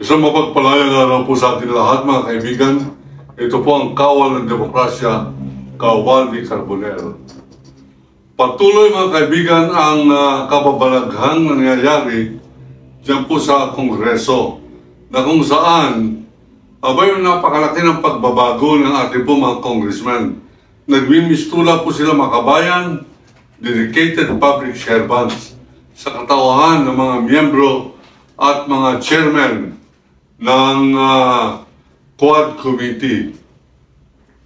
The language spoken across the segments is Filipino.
Isang mapagpalayang araw po sa ating lahat, mga kaibigan. Ito po ang Kawal ng Demokrasya, Kawal ni Carbonell. Patuloy, mga kaibigan, ang kababalaghang nangyayari dyan po sa Kongreso, na kung saan abay napakalaki ng pagbabago ng ating po mga congressmen. Nagmimistula po sila, makabayan, dedicated public servants sa katauhan ng mga miyembro at mga chairman ng Quad Committee.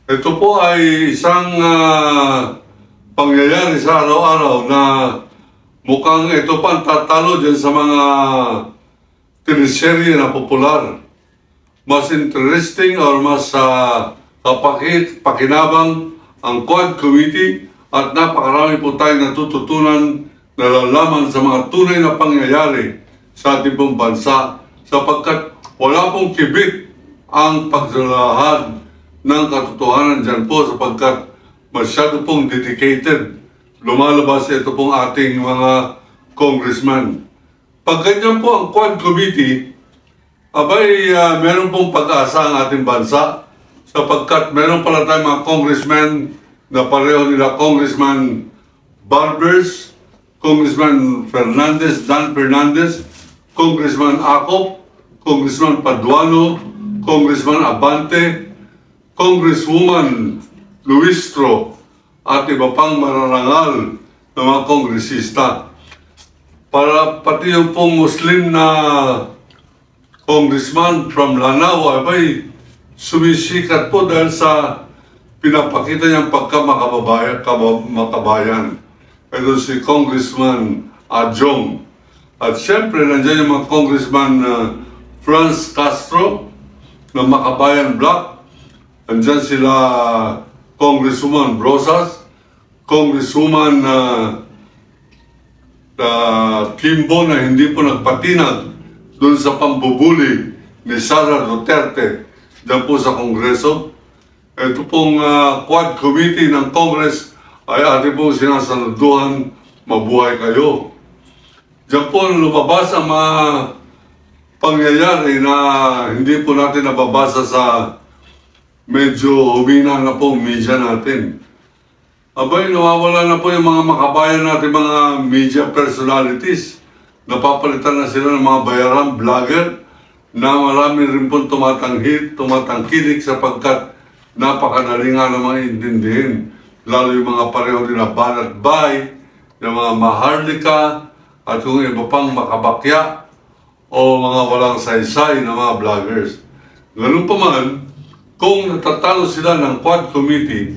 Ito po ay isang pangyayari sa araw-araw na mukhang ito pa ang tatalo dyan sa mga teleserye na popular. Mas interesting or mas pakinabang ang Quad Committee at napakarami po tayong natututunan na lalaman sa mga tunay na pangyayari sa ating pong bansa, sapagkat wala pong kibit ang pagsalahad ng katotohanan dyan po, sapagkat masyado pong dedicated. Lumalabas ito pong ating mga congressman. Pag ganyan po ang Quad Committee, abay meron pong pag-asa ang ating bansa, sapagkat meron pala tayong mga congressmen na pareho nila Congressman Barbers, Congressman Fernandez, Dan Fernandez, Congressman Acop, Congressman Paduano, Congressman Abante, Congresswoman Luistro, at iba pang mararangal na mga kongresista. Para pati yung pong Muslim na congressman from Lanao, abay sumisikat po dahil sa pinapakita niyang pagka-makabayan. Ito si Congressman Adjong. At siyempre, nandiyan yung mga Congressman Franz Castro ng Makabayan Bloc. Nandiyan sila Congresswoman Brosas, Congresswoman Kimbo na hindi po nagpatinag doon sa pambubuli ni Sara Duterte dyan po sa Kongreso. Ito pong Quad Committee ng Congress ay ating pong sinasaluduhan, mabuhay kayo. Diyan po lumabas ang mga pangyayari na hindi po natin nababasa sa medyo humina na po media natin. Abay, nawawala na po yung mga makabayan natin, mga media personalities. Napapalitan na sila ng mga bayaran, vlogger, na marami rin po tumatangkilik sapagkat napakadali nga naman intindihin. Lalo yung mga pareho nila Banat Bay, yung mga Maharlika, at kung iba pang makabakya o mga walang saysay na mga vloggers. Ganun pa man, kung natatalo sila ng Quad Committee,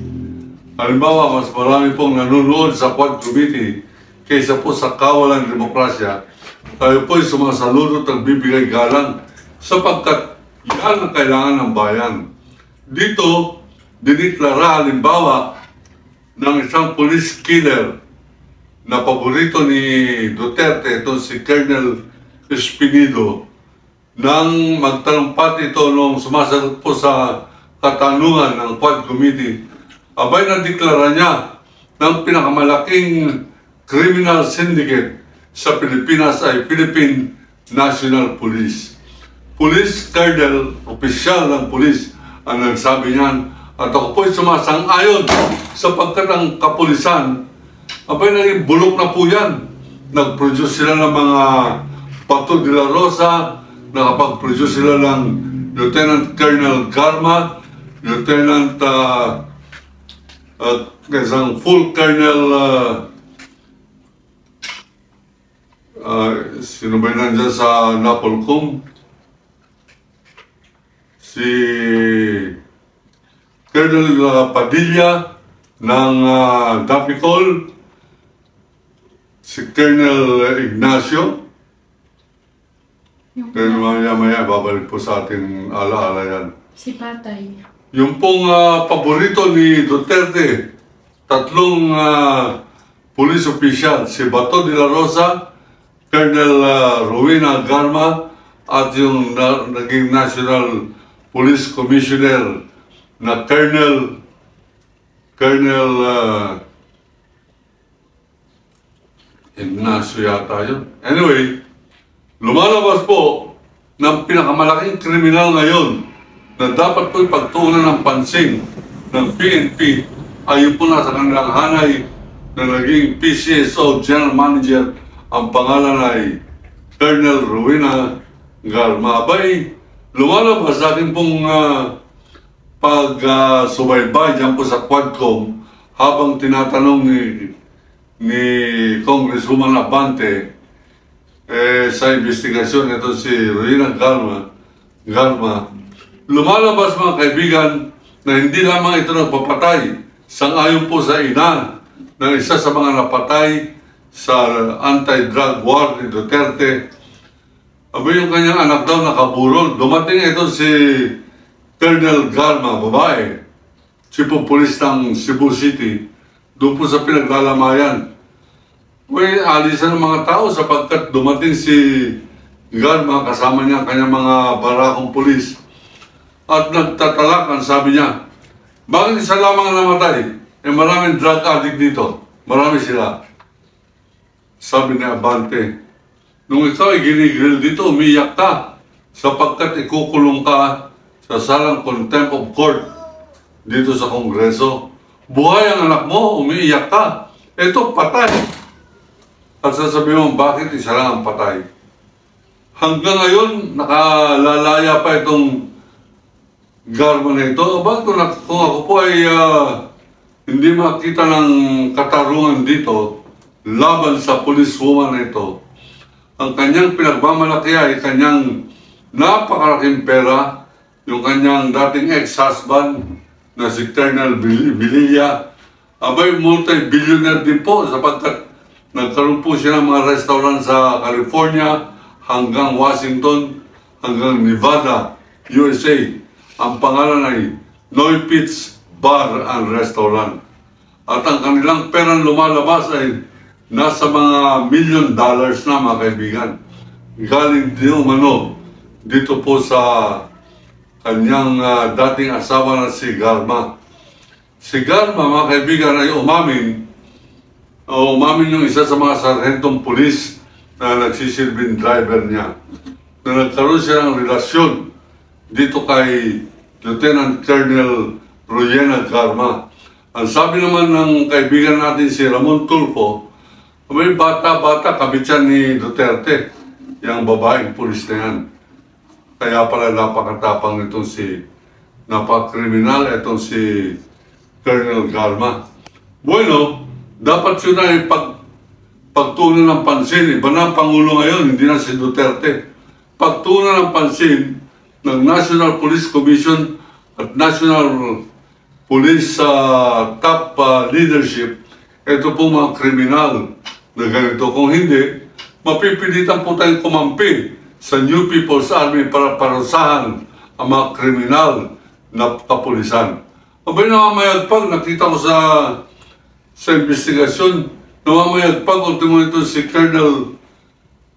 halimbawa mas marami pong nanonood sa Quad Committee kaysa po sa Kawalan Demokrasya, tayo po'y sumasaludot at bibigay galang sapagkat yan ang kailangan ng bayan. Dito, diniklara halimbawa ng isang police killer na paborito ni Duterte, ito si Colonel Espinido, nang magtalampat ito nung sumasagot po sa katanungan ng Quad Committee, abay nadeklara niya ng pinakamalaking criminal syndicate sa Pilipinas ay Philippine National Police. Police Colonel, opisyal ng police, ang nagsabi niyan. At ako po'y sumasang-ayon sapagkat ang kapulisan, abay naging bulok na po yan. Nag-produce sila ng mga Bato de la Rosa, nakapag-produce sila ng Lieutenant Colonel Garma, Lieutenant isang full Colonel sino ba nandiyan sa Napolcom? Si Colonel Padilla ng Dapicol, si Colonel Ignacio. Pero maya-maya, babalik po sa ating alaala yan. Si Patay. Yung pong paborito ni Duterte, tatlong police official, si Bato de la Rosa, Colonel Rowena Garma, at yung naging National Police Commissioner na Colonel Ignacio yata yun. Anyway, lumalabas po ng pinakamalaking kriminal ngayon na dapat po ipagtuunan ng pansin ng PNP ay yung po nasa kanilang hanay na naging PCSO General Manager. Ang pangalan ay Colonel Rowena Garma. Abay, lumalabas sa akin pong pag-subaybay dyan po sa Quadcom habang tinatanong ni Congresswoman Abante sa investigasyon ito si Rowena Garma. Lumalabas mga kaibigan na hindi lamang ito nagpapatay, sang-ayon po sa ina ng isa sa mga napatay sa anti-drug war ni Duterte. Abay, yung kanyang anak daw nakaburol. Dumating ito si Colonel Garma, babae, chief of police ng Cebu City, doon po sa pinaglalamayan. May alisan ng mga tao sapagkat dumating si Garma kasama niya ang kanyang mga barakong pulis at nagtatalakan. Sabi niya, bakit isa lamang namatay? Maraming drug addict dito. Marami sila. Sabi ni Abante, nung ikaw ay ginigrill dito, umiyak ka sapagkat ikukulong ka sa salang contempt of court dito sa Kongreso. Buhay ang anak mo, umiiyak ka. Ito, patay. At sasabihin mo, bakit isa lang ang patay? Hanggang ngayon, nakalalaya pa itong Garma na ito. Aba, kung ako po ay hindi makita ng katarungan dito laban sa policewoman na ito, ang kanyang pinagmamalaki ay kanyang napakalaking pera, yung kanyang dating ex-husband na si Colonel Vililla. Abay, multi-billionaire din po sapagkat nagkaroon po siya ng mga restaurant sa California hanggang Washington, hanggang Nevada, USA. Ang pangalan ay Noy Pitts Bar and Restaurant. At ang kanilang perang lumalabas ay nasa mga $1 million na, mga kaibigan. Galing din umano dito po sa kanyang dating asawa na si Garma. Si Garma, mga kaibigan, ay umamin yung isa sa mga sarhentong pulis na nagsisilbing driver niya, na nagkaroon siya ng relasyon dito kay Lieutenant Colonel Rowena Garma. Ang sabi naman ng kaibigan natin si Ramon Tulfo, may bata-bata, kabit siya ni Duterte, yung babaeng pulis na yan. Kaya pala napakatapang itong napakakriminal itong si Colonel Garma. Bueno, dapat yun ay pagtunan ng pansin. Iba na ang Pangulo ngayon, hindi na si Duterte. Pagtunan ng pansin ng National Police Commission at National Police top leadership, ito po mga kriminal na ganito. Kung hindi, mapipilitan po tayong kumampi sa New People's Army para parusahan ang mga kriminal na kapulisan. Abay, namamayagpag, nakita ko sa investigasyon, namamayagpag, ultimo ito si Colonel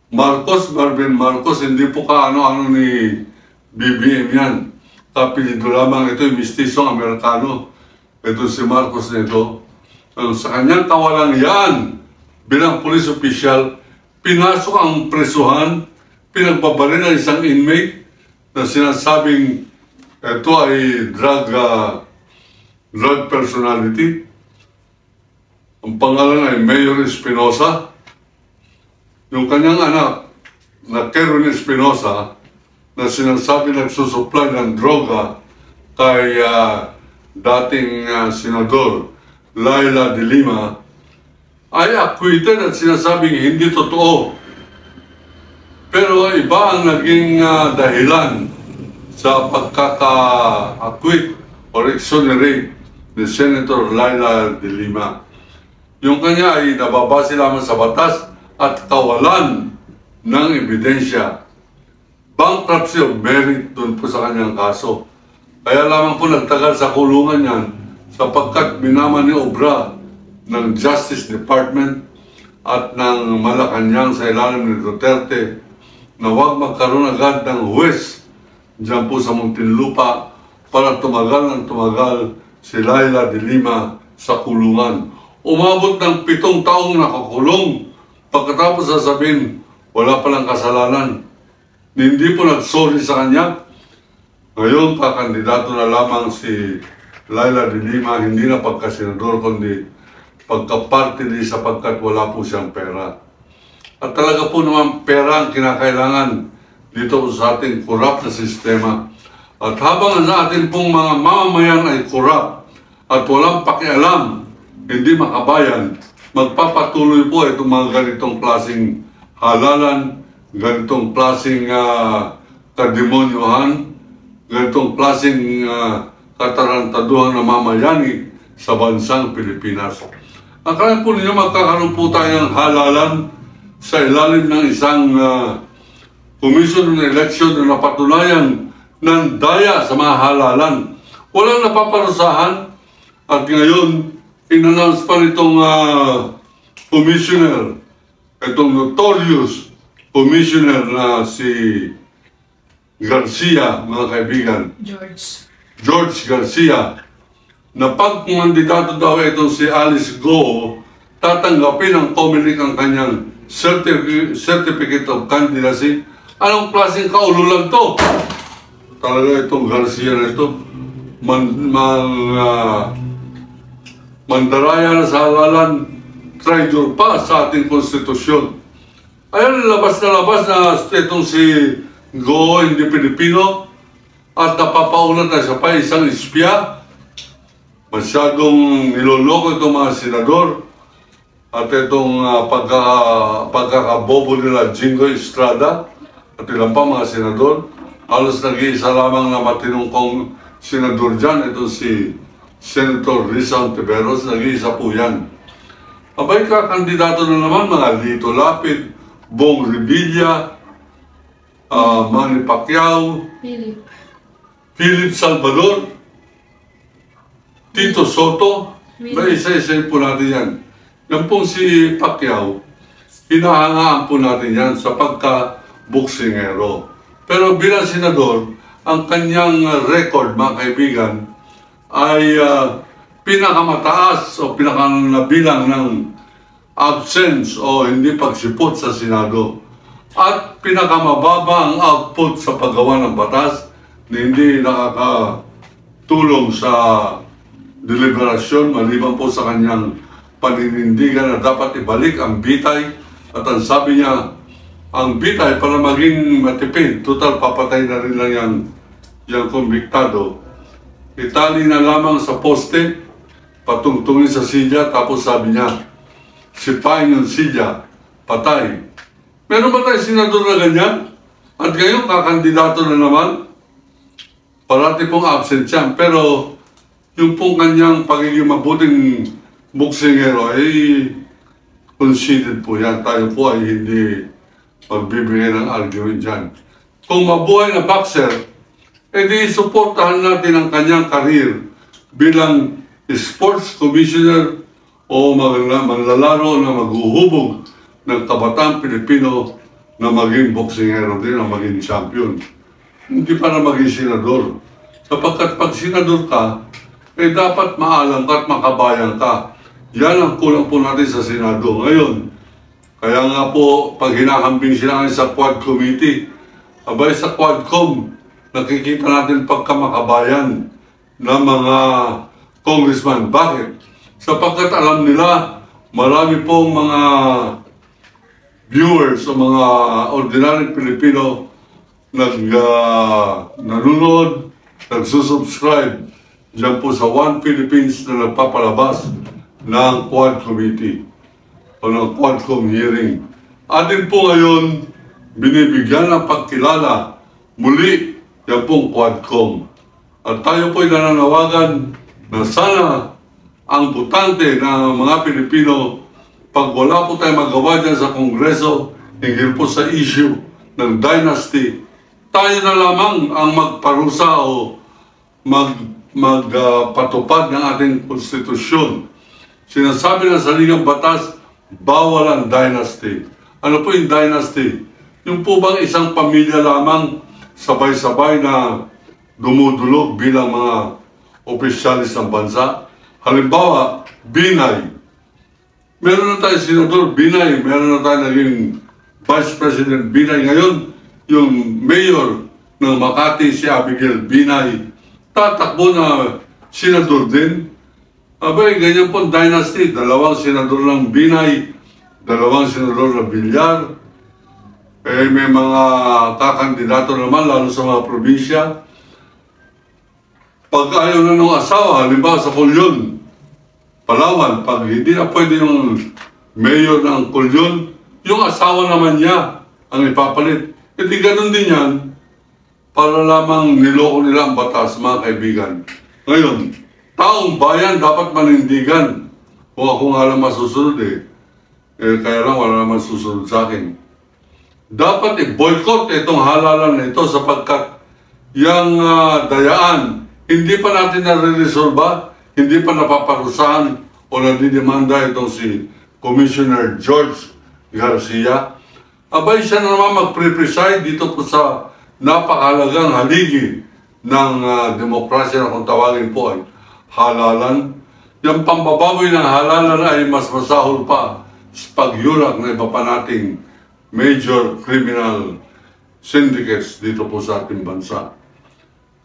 Marvin Marcos, hindi po ka-ano-ano ni BBM yan. Kapilido lamang ito, yung mistisong Amerikano. Ito si Marcos nito. Sa kanyang kawalang yan, bilang police official, pinasok ang presuhan, pinagbabaril ng isang inmate na sinasabing ito ay drug personality. Ang pangalan ay Mayor Espinosa. Yung kanyang anak na Caroline Espinosa na sinasabi nagsusupply ng droga kay dating Senador Laila de Lima ay acquitted at sinasabing hindi totoo. Pero iba ang naging dahilan sa pagkaka-acquit or exonerate ni Senator Laila de Lima. Yung kanya ay nababase lamang sa batas at kawalan ng ebidensya. Bankruptcy of merit doon po sa kanyang kaso. Kaya lamang po nagtagal sa kulungan yan sapagkat minamaniobra ng Justice Department at ng Malacanang sa ilalim ni Duterte na huwag magkaroon agad ng huwes dyan po sa Muntinlupa para tumagal ng tumagal si Laila de Lima sa kulungan. Umabot ng 7 taong nakakulong pagkatapos sasabihin wala palang kasalanan. hindi po nagsorry sa kanya. Ngayon, kakandidato na lamang si Laila de Lima, hindi na pagkasenador, kundi pagka-party list sapagkat wala po siyang pera. At talaga po naman pera ang kinakailangan dito sa ating corrupt na sistema. At habang ang ating pong mga mamamayan ay corrupt at walang pakialam, hindi makabayan, magpapatuloy po itong mga ganitong klaseng halalan, ganitong klaseng kademonyohan, ganitong klaseng katarantaduhan na mamayani sa bansang Pilipinas. Akala po ninyo magkakaroon po tayo ng halalan sa ilalim ng isang commission ng election na napatunayan ng daya sa mga halalan. Walang napaparusahan at ngayon in-announce pa nitong commissioner, itong notorious commissioner na si Garcia, mga kaibigan. George Garcia, na pag kandidato daw itong si Alice Go, tatanggapin ng COMELEC ang kanyang certificate of candidacy. Anong klaseng kaululan to? Talaga itong Garcia na ito, mandaraya na sa halalan, traitor pa sa ating konstitusyon. Ayan, labas na itong si Go, hindi Pilipino, at napapaulat na siya pa isang espya. Masyadong niloloko itong mga senador at itong pagkakabobo nila Jingo Estrada at ilang pa mga senador. Halos nag-iisa lamang na matinong kong senador dyan, ito si Senator Risa Ontiveros, nag-iisa po yan. Abay ka, kandidato na naman mga Lito Lapid, Bong Revilla, Manny Pacquiao, Philip Salvador, Tito Soto, may isa-isa po natin yan. Yan pong si Pacquiao, hinahangaan po natin yan sa pagka-boksingero. Pero bilang senador, ang kanyang record, mga kaibigan, ay pinakamataas o pinakanabilang ng absence o hindi pagsipot sa Senado. At pinakamababa ang output sa paggawa ng batas na hindi nakakatulong sa deliberasyon maliban po sa kanyang paninindigan na dapat ibalik ang bitay. At ang sabi niya, ang bitay para maging matipid, total papatay na rin lang yung konbiktado. Itali na lamang sa poste, patungtungin sa silya, tapos sabi niya, sipain yung silya, patay. Meron ba tayo senador na ganyan? At ngayon, kakandidato na naman, parati pong absent yan. Pero yung pong kanyang pagiging mabuting boksingero ay conceded po yan. Tayo po ay hindi magbibigay ng argument dyan. Kung mabuhay na boxer, edi suportahan natin ang kanyang karir bilang sports commissioner o manlalaro na maghuhubog ng kabataan Pilipino na maging boksingero din, na maging champion. Hindi para maging senador. Sapagkat pag senador ka, eh dapat maalam ka at makabayan ka. Yan ang kulang po natin sa Senado ngayon. Kaya nga po, pag hinahambing sila sa Quad Committee, abay sa Quadcom, nakikita natin pagkamakabayan ng mga congressman. Bakit? Sapagkat alam nila, marami pong mga viewers o mga ordinary Pilipino nanonood, nagsusubscribe dyan po sa One Philippines na nagpapalabas ng Quad Committee o ng Quadcom hearing. Atin po ngayon, binibigyan ng pagkilala muli yan pong Quadcom. At tayo po'y nananawagan na sana ang butante na mga Pilipino, pag wala po tayo magawa dyan sa Kongreso, hinggil po sa issue ng dynasty, tayo na lamang ang magparusa o magpatupad ng ating konstitusyon. Sinasabi na sa Ligang Batas, bawal ang dynasty. Ano po yung dynasty? Yung po bang isang pamilya lamang sabay-sabay na dumudulog bilang mga opisyalis ng bansa? Halimbawa, Binay. Meron na tayo senador Binay, meron na tayo naging Vice President Binay. Ngayon, yung mayor ng Makati, si Abigail Binay, tatakbo na senador din. Abay, ganyan po dynasty, 2 senador ng Binay, 2 senador ng Villar. Eh, may mga kakandidato naman, lalo sa mga probinsya. Pag ayaw na ng asawa, halimbawa sa Kulyon, Palawan, pag hindi na pwede yung mayor ng Kulyon, yung asawa naman niya ang ipapalit. E di ganun din yan, para lamang niloko nila ang batas, mga kaibigan. Ngayon, taong bayan dapat manindigan. Kung ako nga lang masusunod kaya lang wala naman susunod sa akin. Dapat i-boycott itong halalan na ito sapagkat yung dayaan, hindi pa natin nare-resolba, hindi pa napaparusahan o nadidemanda itong si Commissioner George Garcia. Abay siya na naman mag-preside dito po sa napakahalagang haligi ng demokrasya na kung tawagin po ay halalan. Yung pambababoy ng halalan ay mas masahol pa sa pagyurak na iba pa nating major criminal syndicates dito po sa ating bansa.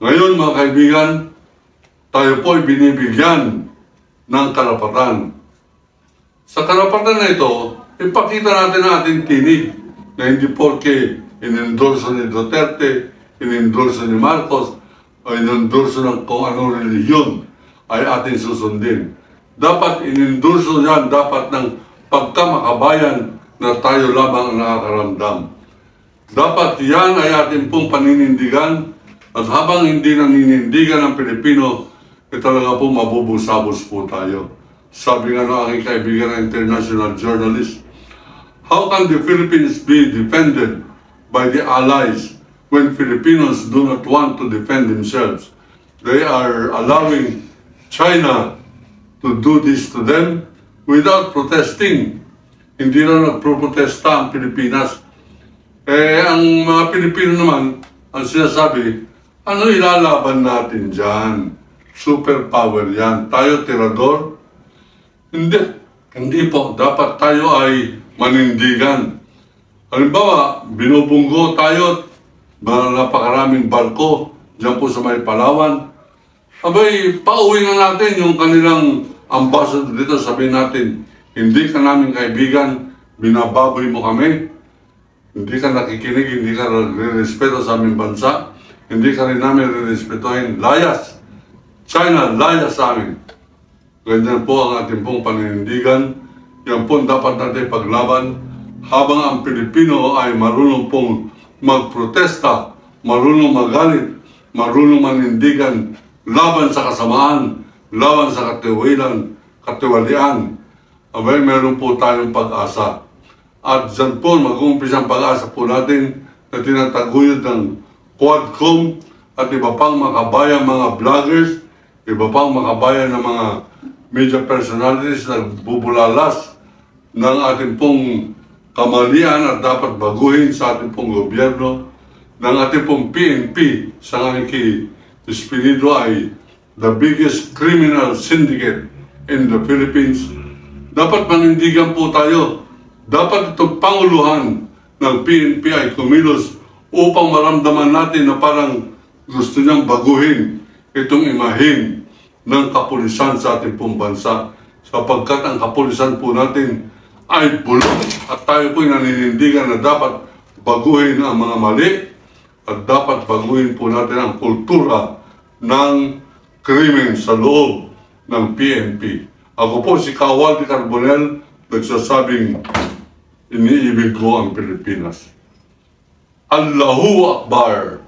Ngayon mga kaibigan, tayo po ay binibigyan ng karapatan. Sa karapatan na ito, ipakita natin ang ating tinig na hindi porke in-endorso ni Duterte, in-endorso ni Marcos, o in-endorso ng kung anong reliyon ay ating susundin. Dapat in-endorso yan, dapat ng pagkamakabayan na tayo lamang ang nakakaramdam. Dapat yan ay ating pong paninindigan at habang hindi naninindigan ng Pilipino, talaga po mabubusabos po tayo. Sabi nga ng aking kaibigan na international journalist, how can the Philippines be defended by the allies when Filipinos do not want to defend themselves? They are allowing China to do this to them without protesting. Hindi na nagproprotesta ang Pilipinas. Ang mga Pilipino naman, ang sinasabi, ano ilalaban natin dyan? Superpower yan. Tayo tirador? Hindi po. Dapat tayo ay manindigan. Halimbawa, binubunggo tayo napakaraming barko dyan po sa may Palawan. Abay, pauwi na natin yung kanilang ambassador dito. Sabihin natin, hindi ka namin kaibigan, binababoy mo kami. Hindi ka nakikinig, hindi ka re-respeto sa aming bansa. Hindi ka rin namin re-respetohin. Layas! China, layas sa amin. Ganyan po ang ating pong paninindigan. Yan po dapat natin paglaban habang ang Pilipino ay marunong pong magprotesta, marunong magalit, marunong manindigan laban sa kasamaan, laban sa katiwalian. Abay, meron po tayong pag-asa. At dyan po, mag-uumpisa ang pag-asa po natin na tinataguyod ng Quadcom at iba pang makabayang mga vloggers, iba pang makabayan ng mga media personalities na bubulalas ng ating pong kamalian at dapat baguhin sa ating pong gobyerno, ng ating pong PNP sa aking Espinido ay the biggest criminal syndicate in the Philippines. Dapat manindigan po tayo. Dapat itong panguluhan ng PNP ay kumilos upang maramdaman natin na parang gusto niyang baguhin itong imahin ng kapulisan sa ating pong bansa. Sapagkat ang kapulisan po natin ay bulong at tayo po'y naninindigan na dapat baguhin ang mga mali at dapat baguhin po natin ang kultura ng krimen sa loob ng PNP. Ako po si Kawal de Carbonell, nagsasabing iniibig ko ang Pilipinas. Allahu Akbar!